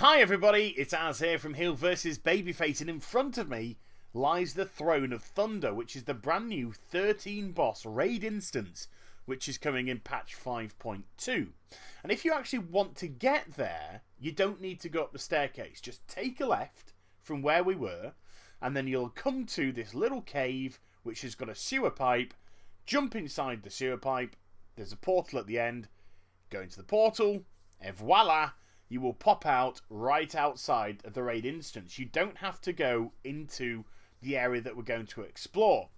Hi everybody, it's Az here from Heel vs Babyface, and in front of me lies the Throne of Thunder, which is the brand new 13 boss raid instance, which is coming in patch 5.2. And if you actually want to get there, you don't need to go up the staircase. Just take a left from where we were, and then you'll come to this little cave, which has got a sewer pipe. Jump inside the sewer pipe, there's a portal at the end, go into the portal, et voila! You will pop out right outside of the raid instance. You don't have to go into the area that we're going to explore.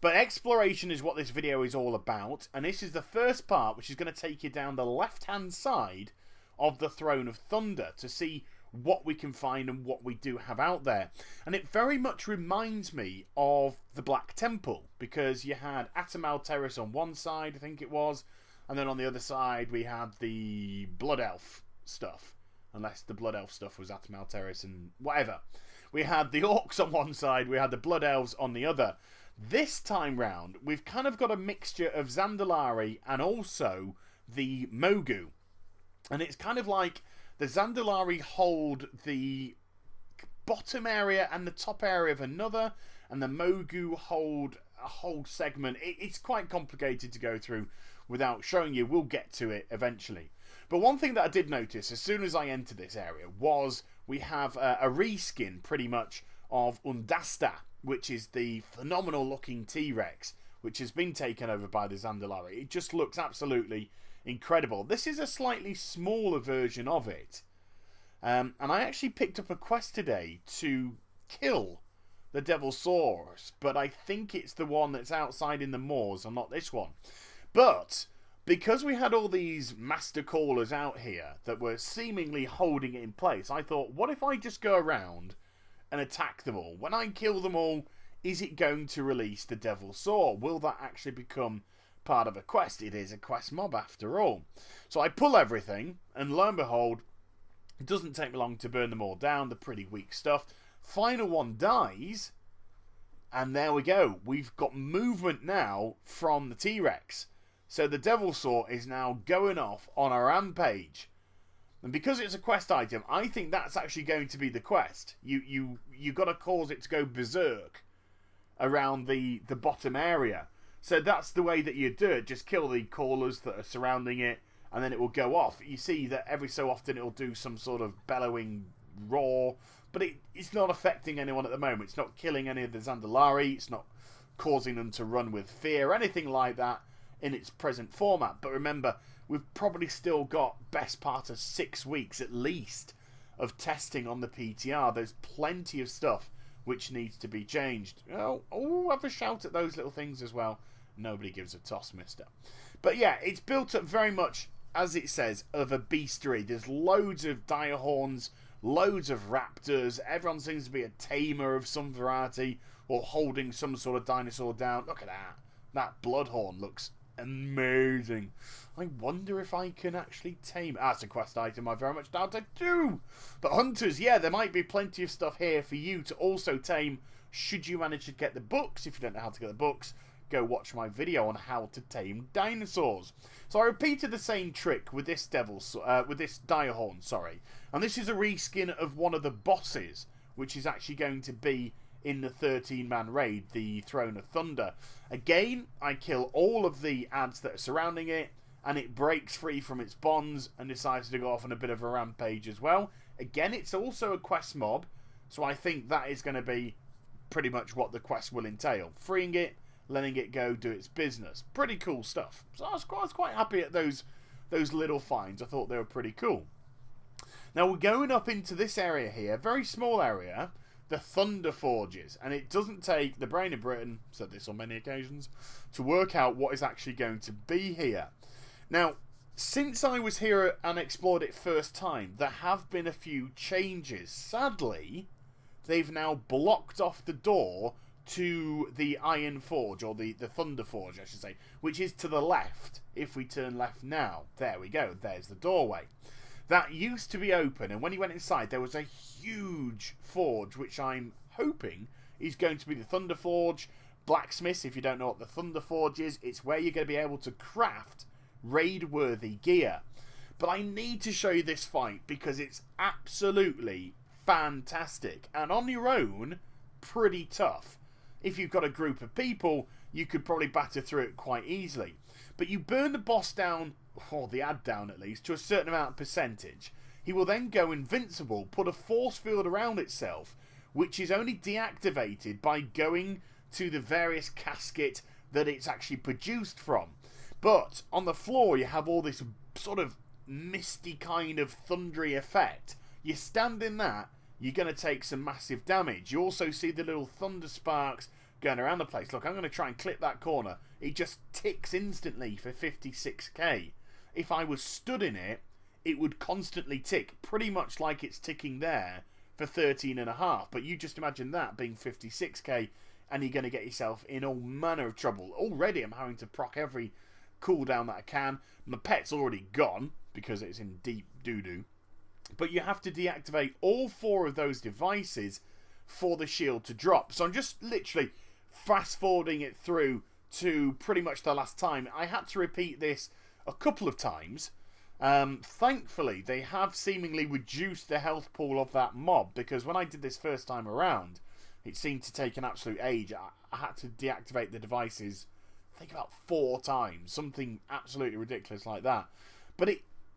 But exploration is what this video is all about. And this is the first part, which is going to take you down the left-hand side of the Throne of Thunder to see what we can find and what we do have out there. And it very much reminds me of the Black Temple, because you had Atamal Terrace on one side, I think it was, and then on the other side we had the Blood Elf stuff. Unless the Blood Elf stuff was Atamal Terrace and whatever. We had the Orcs on one side, we had the Blood Elves on the other. This time round, we've kind of got a mixture of Zandalari and also the Mogu. And it's kind of like the Zandalari hold the bottom area and the top area of another, and the Mogu hold a whole segment. It's quite complicated to go through without showing you. We'll get to it eventually. But one thing that I did notice as soon as I entered this area was we have a reskin pretty much of Undasta, which is the phenomenal looking T-Rex, which has been taken over by the Zandalari. It just looks absolutely incredible. This is a slightly smaller version of it. And I actually picked up a quest today to kill the Devil-Saurus, but I think it's the one that's outside in the moors and not this one. But because we had all these master callers out here that were seemingly holding it in place, I thought, what if I just go around and attack them all? When I kill them all, is it going to release the Devil-Saur? Will that actually become part of a quest? It is a quest mob after all. So I pull everything, and lo and behold, it doesn't take me long to burn them all down. They're pretty weak stuff. Final one dies, and there we go. We've got movement now from the T-Rex. So the Devil-Saur is now going off on a rampage. And because it's a quest item, I think that's actually going to be the quest. You got to cause it to go berserk around the bottom area. So that's the way that you do it. Just kill the callers that are surrounding it, and then it will go off. You see that every so often it will do some sort of bellowing roar, but it's not affecting anyone at the moment. It's not killing any of the Zandalari. It's not causing them to run with fear or anything like that in its present format. But remember, we've probably still got best part of 6 weeks at least of testing on the PTR. There's plenty of stuff which needs to be changed. Oh, have a shout at those little things as well. Nobody gives a toss, mister. But yeah, it's built up very much, as it says, of a beastery. There's loads of direhorns, loads of raptors. Everyone seems to be a tamer of some variety or holding some sort of dinosaur down. Look at that. That bloodhorn looks amazing. I wonder if I can actually tame. That's a quest item I very much doubt I do. But hunters, yeah, there might be plenty of stuff here for you to also tame should you manage to get the books. If you don't know how to get the books, go watch my video on how to tame dinosaurs. So I repeated the same trick with this direhorn, sorry. And this is a reskin of one of the bosses, which is actually going to be in the 13-man raid, the Throne of Thunder. Again, I kill all of the ads that are surrounding it, and it breaks free from its bonds and decides to go off on a bit of a rampage as well. Again, it's also a quest mob, so I think that is going to be pretty much what the quest will entail. Freeing it, letting it go, do its business. Pretty cool stuff. So I was quite happy at those little finds. I thought they were pretty cool. Now we're going up into this area here, very small area, the Thunder Forges, and it doesn't take the brain of Britain, said this on many occasions, to work out what is actually going to be here. Now, since I was here and explored it first time, there have been a few changes. Sadly, they've now blocked off the door to the Iron Forge, or the Thunder Forge, I should say, which is to the left. If we turn left now, there we go, there's the doorway. That used to be open, and when you went inside, there was a huge forge, which I'm hoping is going to be the Thunder Forge. Blacksmiths, if you don't know what the Thunder Forge is, it's where you're going to be able to craft raid-worthy gear. But I need to show you this fight because it's absolutely fantastic. And on your own, pretty tough. If you've got a group of people, you could probably batter through it quite easily. But you burn the boss down, or the ad down at least, to a certain amount of percentage. He will then go invincible, put a force field around itself, which is only deactivated by going to the various casket that it's actually produced from. But on the floor, you have all this sort of misty kind of thundery effect. You stand in that, you're going to take some massive damage. You also see the little thunder sparks going around the place. Look, I'm going to try and clip that corner. It just ticks instantly for 56k. If I was stood in it, it would constantly tick, pretty much like it's ticking there for 13.5. But you just imagine that being 56k, and you're going to get yourself in all manner of trouble. Already I'm having to proc every cooldown that I can. My pet's already gone because it's in deep doo-doo. But you have to deactivate all 4 of those devices for the shield to drop. So I'm just literally fast forwarding it through to pretty much the last time. I had to repeat this a couple of times. Thankfully, they have seemingly reduced the health pool of that mob, because when I did this first time around, it seemed to take an absolute age. I had to deactivate the devices, I think about 4 times, something absolutely ridiculous like that. But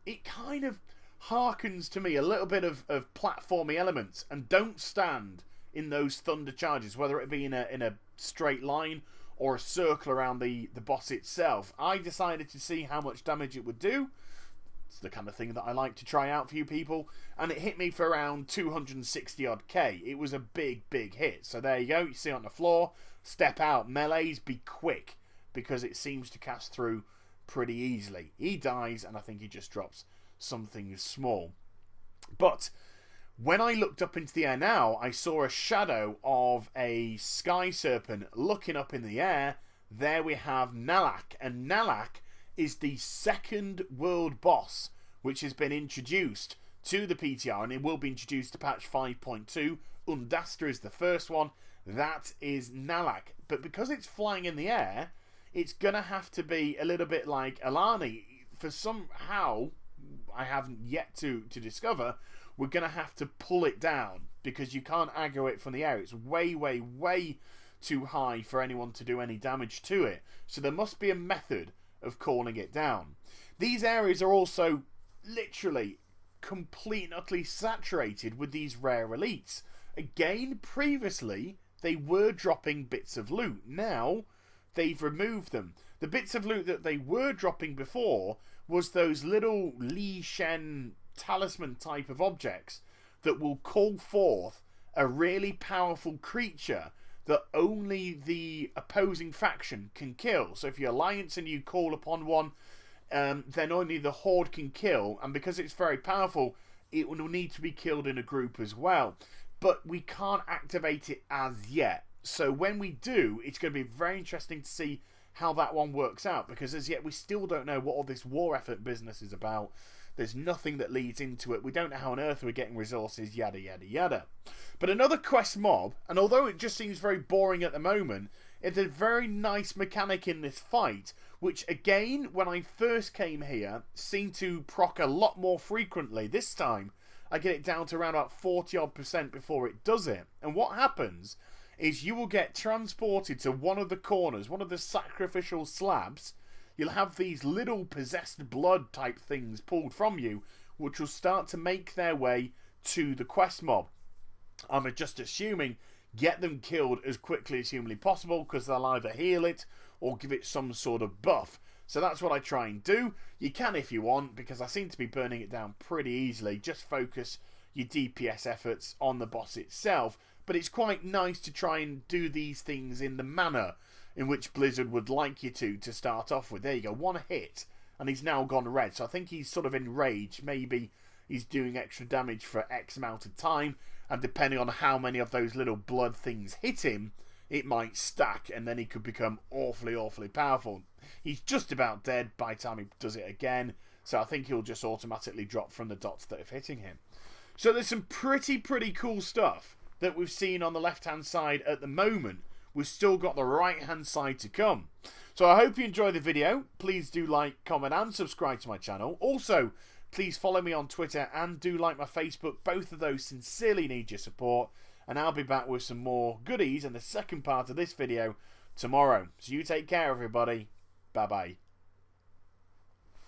it kind of harkens to me a little bit of platformy elements, and don't stand in those thunder charges, whether it be in a straight line or a circle around the boss itself. I decided to see how much damage it would do. It's the kind of thing that I like to try out for you people, and it hit me for around 260 odd K. It was a big hit. So there you go, you see on the floor, step out, melees, be quick, because it seems to cast through pretty easily. He dies, and I think he just drops something small. But when I looked up into the air now, I saw a shadow of a sky serpent looking up in the air. There we have Nalak, and Nalak is the second world boss which has been introduced to the PTR, and it will be introduced to patch 5.2. Undasta is the first one. That is Nalak. But because it's flying in the air, it's going to have to be a little bit like Alani. For somehow, I haven't yet to discover, we're going to have to pull it down, because you can't aggro it from the air. It's way too high for anyone to do any damage to it. So there must be a method of calling it down. These areas are also literally completely and utterly saturated with these rare elites. Again, previously they were dropping bits of loot. Now they've removed them. The bits of loot that they were dropping before was those little Li Shen talisman type of objects that will call forth a really powerful creature that only the opposing faction can kill. So if you're Alliance and you call upon one, then only the Horde can kill, and because it's very powerful, it will need to be killed in a group as well. But we can't activate it as yet. So when we do, it's going to be very interesting to see how that one works out, because as yet we still don't know what all this war effort business is about. There's nothing that leads into it. We don't know how on earth we're getting resources, yada yada. But another quest mob, and although it just seems very boring at the moment, it's a very nice mechanic in this fight, which again, when I first came here, seemed to proc a lot more frequently. This time, I get it down to around about 40% before it does it. And what happens is you will get transported to one of the corners, one of the sacrificial slabs. You'll have these little possessed blood type things pulled from you, which will start to make their way to the quest mob. I'm just assuming get them killed as quickly as humanly possible, because they'll either heal it or give it some sort of buff. So that's what I try and do. You can if you want, because I seem to be burning it down pretty easily. Just focus your DPS efforts on the boss itself. But it's quite nice to try and do these things in the manner in which Blizzard would like you to start off with. There you go, one hit, and he's now gone red. So I think he's sort of enraged. Maybe he's doing extra damage for X amount of time, and depending on how many of those little blood things hit him, it might stack, and then he could become awfully powerful. He's just about dead by the time he does it again, so I think he'll just automatically drop from the dots that are hitting him. So there's some pretty cool stuff that we've seen on the left-hand side at the moment. We've still got the right-hand side to come. So I hope you enjoy the video. Please do like, comment, and subscribe to my channel. Also, Please follow me on Twitter and do like my Facebook. Both of those sincerely need your support. And I'll be back with some more goodies in the second part of this video tomorrow. So you take care, everybody. Bye-bye.